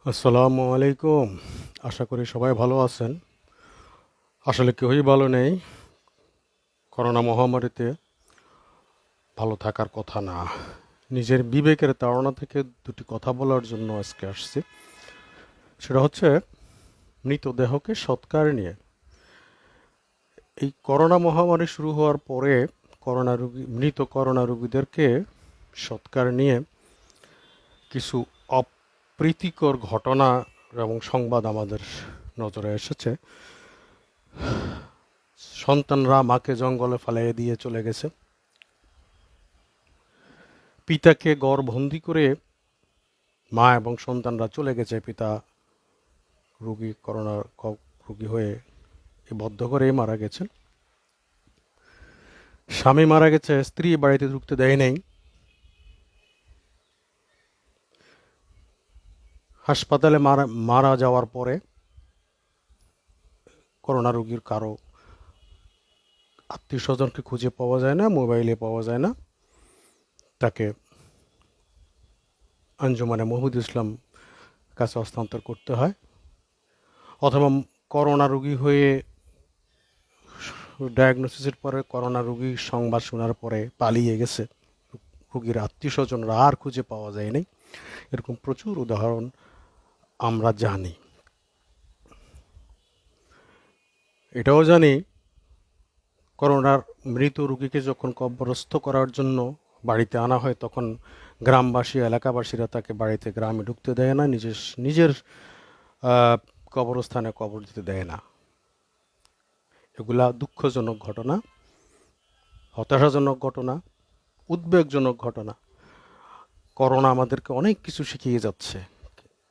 আসসালামু আলাইকুম। আশা করি সবাই ভালো আছেন। আসলে কেউই ভালো নেই। করোনা মহামারীতে ভালো থাকার কথা না। নিজের বিবেকের তাড়না থেকে দুটি কথা বলার জন্য আজকে আসছি। সেটা হচ্ছে মৃতদেহকে সৎকার নিয়ে। এই করোনা মহামারী শুরু হওয়ার পরে মৃত করোনা রোগীদেরকে সৎকার নিয়ে কিছু অপ্রীতিকর ঘটনা এবং সংবাদ আমাদের নজরে এসেছে। সন্তানরা মাকে জঙ্গলে ফেলিয়ে দিয়ে চলে গেছে। পিতাকে গড়বন্দি করে মা এবং সন্তানরা চলে গেছে। পিতা করোনা রোগী হয়ে বদ্ধ করে মারা গেছেন। স্বামী মারা গেছে, স্ত্রী বাড়িতে ঢুকতে দেয় নাই। হাসপাতালে মারা যাওয়ার পরে করোনা রোগীর কারো আত্মীয় স্বজনকে খুঁজে পাওয়া যায় না, মোবাইলে পাওয়া যায় না। তাকে আঞ্জুমানে মহিদুল ইসলাম কাছে হস্তান্তর করতে হয়, অথবা করোনা রোগী হয়ে ডায়াগনোসিসের পরে করোনা রোগীর সংবাদ শোনার পরে পালিয়ে গেছে। রোগীর আত্মীয় স্বজনরা আর খুঁজে পাওয়া যায়নি। এরকম প্রচুর উদাহরণ আমরা জানি। এটাও জানি করোনার মৃত রোগীকে যখন কবরস্থ করার জন্য বাড়িতে আনা হয়, তখন গ্রামবাসী এলাকাবাসীরা তাকে বাড়িতে গ্রামে ঢুকতে দেয় না, নিজের নিজের কবরস্থানে কবর দিতে দেয় না। এগুলা দুঃখজনক ঘটনা, হতাশাজনক ঘটনা, উদ্বেগজনক ঘটনা। করোনা আমাদেরকে অনেক কিছু শিখিয়ে যাচ্ছে।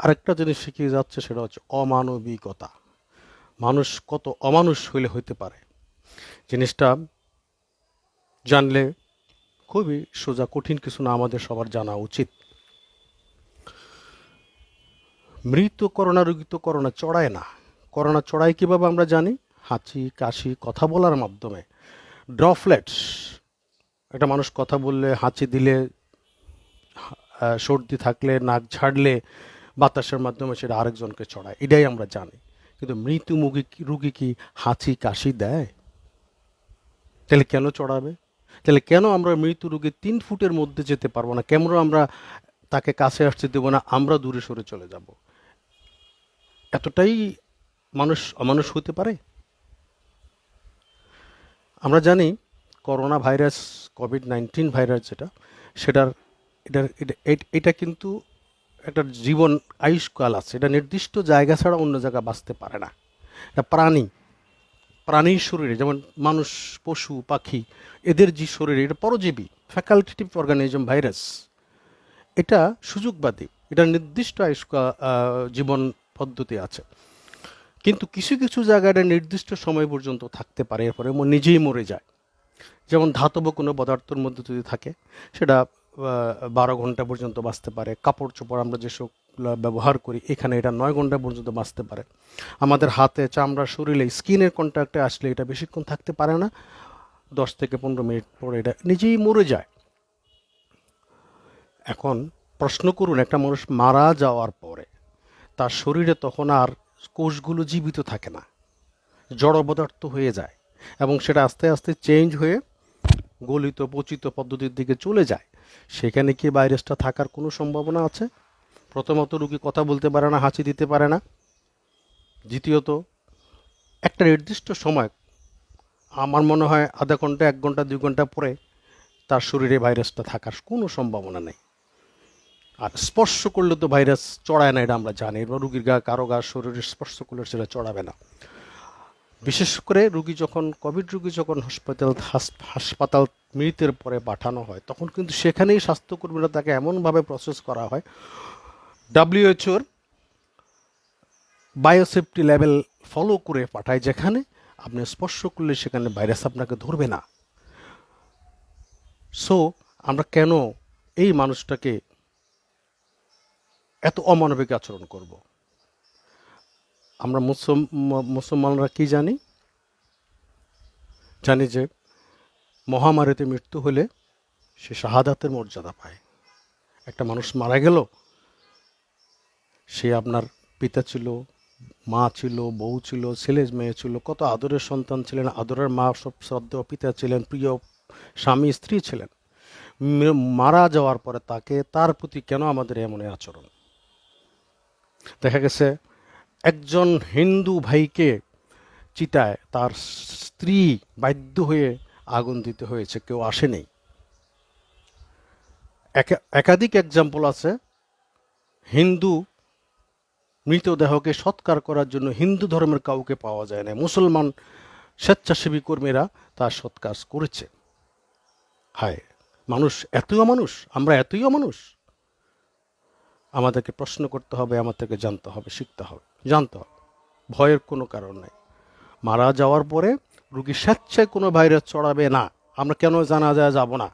আরেকটা জিনিস শিখিয়ে যাচ্ছে, সেটা হচ্ছে অমানবিকতা। মানুষ কত অমানুষ হইতে পারে, জিনিসটা জানলে খুবই সোজা, কঠিন কিছু না, আমাদের সবার জানা উচিত। মৃত করোনা রোগী তো করোনা চড়ায় না। করোনা চড়ায় কিভাবে আমরা জানি? হাঁচি, কাশি, কথা বলার মাধ্যমে। ড্রপলেটস, একটা মানুষ কথা বললে, হাঁচি দিলে, সর্দি থাকলে, নাক ঝাড়লে বাতাসের মাধ্যমে সেটা আরেকজনকে চড়ায়, এটাই আমরা জানি। কিন্তু মৃত রুগী কি হাঁচি কাশি দেয়? তাহলে কেন চড়াবে? তাহলে কেন আমরা মৃত রুগীর 3 ফুটের মধ্যে যেতে পারবো না? কেন আমরা তাকে কাছে আসতে দেবো না? আমরা দূরে সরে চলে যাব? এতটাই মানুষ অমানুষ হতে পারে? আমরা জানি করোনা ভাইরাস, কোভিড-19 ভাইরাস যেটা, সেটার এটা কিন্তু একটা জীবন আয়ুষ্কাল আছে। এটা নির্দিষ্ট জায়গা ছাড়া অন্য জায়গায় বাঁচতে পারে না। এটা প্রাণীর শরীরে, যেমন মানুষ, পশু, পাখি, এদের যে শরীরে, এটা পরজীবী, ফ্যাকাল্টেটিভ অর্গানিজম ভাইরাস। এটা সুযোগবাদী, এটা নির্দিষ্ট জীবন পদ্ধতি আছে। কিন্তু কিছু কিছু জায়গায় এটা নির্দিষ্ট সময় পর্যন্ত থাকতে পারে, এরপরে নিজেই মরে যায়। যেমন ধাতব কোনো পদার্থের মধ্যে যদি থাকে, সেটা 12 ঘন্টা পর্যন্ত বাঁচতে পারে। কাপড় চোপড় আমরা যেসব ব্যবহার করি, এখানে এটা 9 ঘন্টা পর্যন্ত বাঁচতে পারে। আমাদের হাতে, চামড়া, শরীরে, স্কিনের কন্ট্যাক্টে আসলে এটা বেশিক্ষণ থাকতে পারে না, 10 থেকে 15 মিনিট পরে এটা নিজেই মরে যায়। এখন প্রশ্ন করুন, একটা মানুষ মারা যাওয়ার পরে তার শরীরে তখন আর কোষগুলো জীবিত থাকে না, জড় পদার্থ হয়ে যায়, এবং সেটা আস্তে আস্তে চেঞ্জ হয়ে গলিত পচিত পদ্ধতির দিকে চলে যায়। সেখানে কি ভাইরাসটা থাকার কোনো সম্ভাবনা আছে? প্রথমত, রোগী কথা বলতে পারে না, হাঁচি দিতে পারে না। দ্বিতীয়ত, একটা নির্দিষ্ট সময়, আমার মনে হয় আধা ঘন্টা, 1 ঘন্টা, 2 ঘন্টা পরে তার শরীরে ভাইরাসটা থাকার কোনো সম্ভাবনা নেই। আর স্পর্শ করলে তো ভাইরাস চড়ায় না, এটা আমরা জানি। এবার রুগীর কারো শরীরে স্পর্শ করলে সেটা চড়াবে না। বিশেষ করে কোভিড রোগী যখন হাসপাতাল মৃতের পরে পাঠানো হয়, তখন কিন্তু সেখানেই স্বাস্থ্যকর্মীরা তাকে এমনভাবে প্রসেস করা হয়, ডাব্লিউএইচওর বায়োসেফটি লেভেল ফলো করে পাঠায়, যেখানে আপনি স্পর্শ করলে সেখানে ভাইরাস আপনাকে ধরবে না। সো আমরা কেন এই মানুষটাকে এত অমানবিক আচরণ করব? আমরা মুসলমানরা কি জানি? জানি যে মহামারীতে মৃত্যু হলে সে শাহাদাতের মর্যাদা পায়। একটা মানুষ মারা গেল, সে আপনার পিতা ছিল, মা ছিল, বউ ছিল, ছেলে মেয়ে ছিল, কত আদরের সন্তান ছিলেন, আদরের মা, সব শ্রদ্ধেয় পিতা ছিলেন, প্রিয় স্বামী স্ত্রী ছিলেন। মারা যাওয়ার পরে তাকে, তার প্রতি কেন আমাদের এমন আচরণ? দেখা গেছে একজন হিন্দু ভাইকে চিতায় তার স্ত্রী বাধ্য হয়ে আগুন দিতে হয়েছে, কেউ আসেনি। একাধিক এক্সাম্পল আছে, হিন্দু মৃতদেহকে সৎকার করার জন্য হিন্দু ধর্মের কাউকে পাওয়া যায় না, মুসলমান স্বেচ্ছাসেবী কর্মীরা তার সৎকার করেছে। হায়, মানুষ এতই অমানুষ, আমরা এতই অমানুষ। আমাদেরকে প্রশ্ন করতে হবে, আমাদেরকে জানতে হবে, শিখতে হবে, জানতে হবে। ভয়ের কোনো কারণ নাই। মারা যাওয়ার পরে রুগী স্বেচ্ছায় কোনো ভাইরাস ছড়াবে না। আমরা কেন জানাজায় যাব না?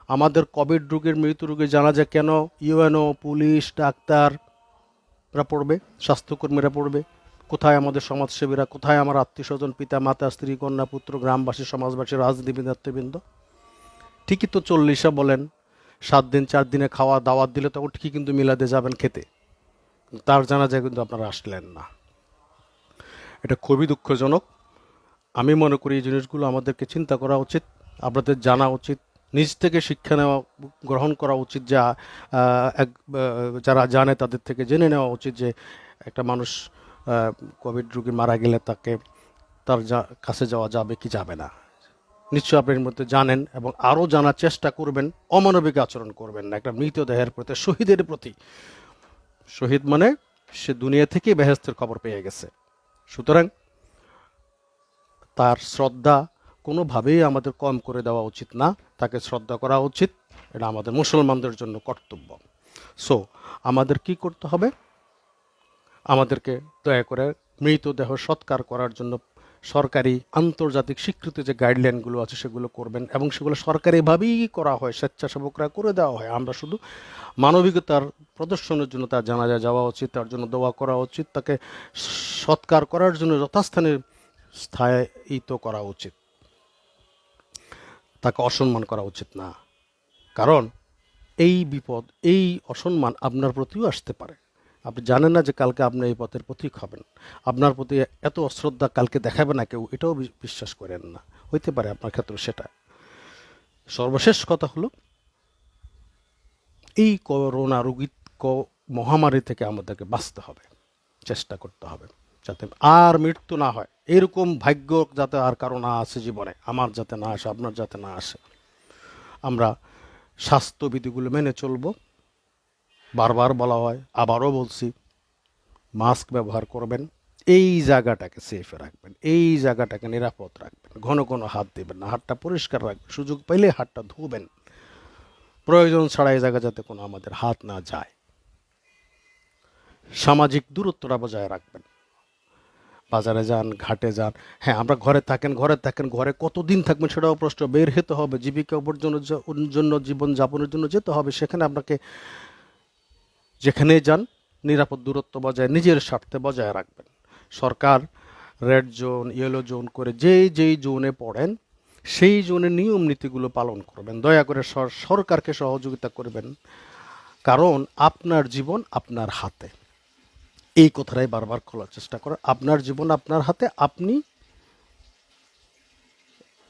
আমাদের কোভিড রোগীর, মৃত্যু রোগীর জানাজা কেন ইউএনও, পুলিশ, ডাক্তাররা পড়বে, স্বাস্থ্যকর্মীরা পড়বে? কোথায় আমাদের সমাজসেবীরা? কোথায় আমার আত্মীয় স্বজন, পিতা মাতা, স্ত্রী, কন্যা, পুত্র, গ্রামবাসী, সমাজবাসী, রাজনীতিবিদ, নেতৃবৃন্দ? ঠিকই তো 40 বলেন 7 দিন 4 দিনে খাওয়া দাওয়াত দিলে তখন ঠিকই কিন্তু মিলাদে যাবেন খেতে, তার জানাজায় কিন্তু আপনারা আসলেন না। এটা খুবই দুঃখজনক। আমি মনে করি এই জিনিসগুলো আমাদেরকে চিন্তা করা উচিত, আপনাদের জানা উচিত, নিজ থেকে শিক্ষা নেওয়া, গ্রহণ করা উচিত। যারা জানে তাদের থেকে জেনে নেওয়া উচিত যে একটা মানুষ কোভিড রোগী মারা গেলে তার কাছে যাওয়া যাবে কি যাবে না। নিশ্চয় আপনি এর মধ্যে জানেন এবং আরও জানার চেষ্টা করবেন। অমানবিক আচরণ করবেন না একটা মৃতদেহের প্রতি, শহীদের প্রতি। শহীদ মানে সে দুনিয়া থেকেই বেহেশতের খবর পেয়ে গেছে, সুতরাং তার শ্রদ্ধা কোনোভাবেই আমাদের কম করে দেওয়া উচিত না, তাকে শ্রদ্ধা করা উচিত। এটা আমাদের মুসলমানদের জন্য কর্তব্য। সো আমাদের কি করতে হবে? আমাদেরকে দয়া করে মৃতদেহ সৎকার করার জন্য সরকারি আন্তর্জাতিক স্বীকৃত যে গাইডলাইনগুলো আছে সেগুলো করবেন, এবং সেগুলো সরকারিভাবেই করা হয়, স্বেচ্ছাসেবকরা করে দেওয়া হয়। আমরা শুধু মানবিকতার প্রদর্শনের জন্য তার জানাজায় যাওয়া উচিত, তার জন্য দোয়া করা উচিত, তাকে সৎকার করার জন্য যথাস্থানে স্থায়িত করা উচিত, তাকে অসম্মান করা উচিত না। কারণ এই বিপদ, এই অসম্মান আপনার প্রতিও আসতে পারে। আপনি জানেন না যে কালকে আপনি এই পথের পথিক হবেন। আপনার প্রতি এত অশ্রদ্ধা কালকে দেখাবে না কেউ, এটাও বিশ্বাস করেন না। হইতে পারে আপনার ক্ষেত্রে সেটা। সর্বশেষ কথা হলো, এই করোনা রোগী মহামারী থেকে আমাদেরকে বাঁচতে হবে, চেষ্টা করতে হবে যাতে আর মৃত্যু না হয়। এরকম ভাগ্য যাতে আর কারো না আসে জীবনে, আমার যাতে না আসে, আপনার যাতে না আসে। আমরা স্বাস্থ্যবিধিগুলো মেনে চলব। বারবার বলা হয়, আবারও বলছি, মাস্ক ব্যবহার করবেন, এই জায়গাটাকে সেফে রাখবেন, এই জায়গাটাকে নিরাপদ রাখবেন, ঘন ঘন হাত দেবেন না, হাতটা পরিষ্কার রাখবেন, সুযোগ পেলে হাতটা ধুবেন, প্রয়োজন ছাড়া এই জায়গা যাতে কোনো আমাদের হাত না যায়। সামাজিক দূরত্বটা বজায় রাখবেন। বাজারে যান, ঘাটে যান, হ্যাঁ আমরা ঘরে থাকেন, ঘরে কতদিন থাকবেন সেটাও প্রশ্ন। বের হতে হবে, জীবিকা উপার্জনের জন্য, জীবনযাপনের জন্য যেতে হবে। সেখানে আপনাকে যেখানে যান নিরাপদ দূরত্ব বজায়, নিজের স্বার্থে বজায় রাখবেন। সরকার রেড জোন, ইয়েলো জোন করে যেই জোনে পড়েন সেই জোনের নিয়ম নীতিগুলো পালন করবেন। দয়া করে সরকারকে সহযোগিতা করবেন, কারণ আপনার জীবন আপনার হাতে। এই কথাটাই বারবার খোলার চেষ্টা করেন। আপনার জীবন আপনার হাতে, আপনি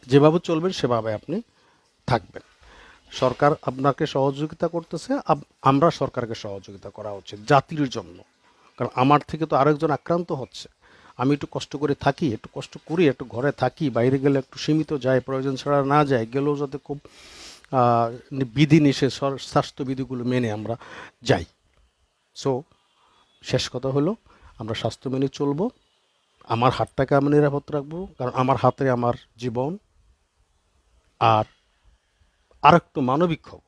যেভাবে চলবেন সেভাবে আপনি থাকবেন। সরকার আপনাকে সহযোগিতা করতেছে, আমরা সরকারকে সহযোগিতা করা উচিত জাতির জন্য। কারণ আমার থেকে তো আরেকজন আক্রান্ত হচ্ছে। আমি একটু কষ্ট করে থাকি, একটু কষ্ট করি, একটু ঘরে থাকি, বাইরে গেলে একটু সীমিত যাই, প্রয়োজন ছাড়া না যাই, গেলেও যাতে খুব বিধি নিষেধ, স্বাস্থ্যবিধিগুলো মেনে আমরা যাই। সো শেষ কথা হলো, আমরা স্বাস্থ্য মেনে চলবো, আমার হাতটাকে আমি নিরাপদ রাখবো, কারণ আমার হাতে আমার জীবন। আর একটু মানবিক হব,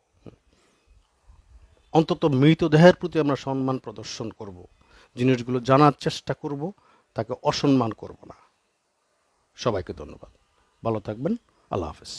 অন্তত মৃতদেহের প্রতি আমরা সম্মান প্রদর্শন করব, জিনিসগুলো জানার চেষ্টা করব, তাকে অসম্মান করব না। সবাইকে ধন্যবাদ, ভালো থাকবেন, আল্লাহ হাফেজ।